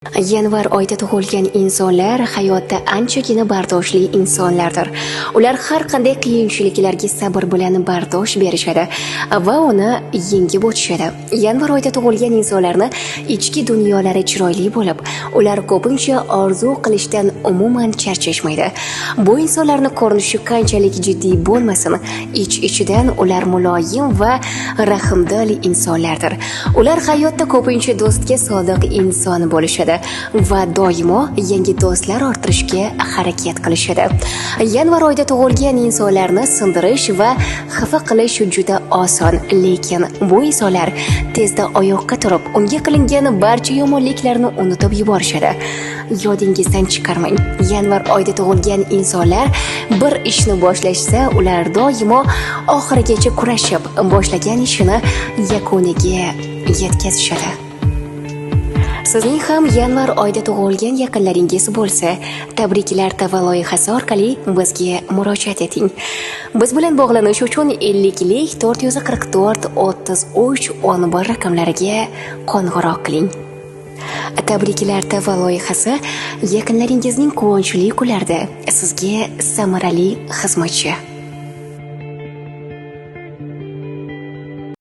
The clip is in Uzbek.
Yanvar oyida tug'ilgan insonlar hayotda anchagina bardoshli insonlardir. Ular har qanday qiyinchiliklarga sabr bilan bardosh berishadi va uni yengib o'tishadi. Yanvar oyida tug'ilgan insonlarni ichki dunyolari chiroyli bo'lib, ular ko'pincha orzu qilishdan umuman charchashmaydi. Bu insonlarning ko'rinishi qanchalik jiddiy bo'lmasin, ichidan ular muloyim va rahmdil insonlardir. Ular hayotda ko'pincha do'stga sodiq inson bo'lishadi va doimo yangi do'stlar orttirishga harakat qilishadi. Yanvar oyida tug'ilgan insonlarni sindirish va xafa qilish juda oson, lekin bu insonlar tezda oyoqqa turib, unga qilingan barcha yomonliklarni unutib yuborishadi. Yodingizdan chiqarmang. Yanvar oyida tug'ilgan insonlar bir ishni boshlashsa, ular doimo oxirigacha kurashib, boshlagan ishini yakuniga yetkazishadi. Sizning ham yanvar oyida tug'ilgan yaqinlaringiz bo'lsa, tabriklar tava loyihasi orqali bizga murojaat eting. Biz bilan bog'lanish uchun 50lik 444 33 11 raqamlariga qo'ng'iroq qiling. Tabriklar tava loyihasi yaqinlaringizning quvonchli kunlarida sizga samarali xizmatchi.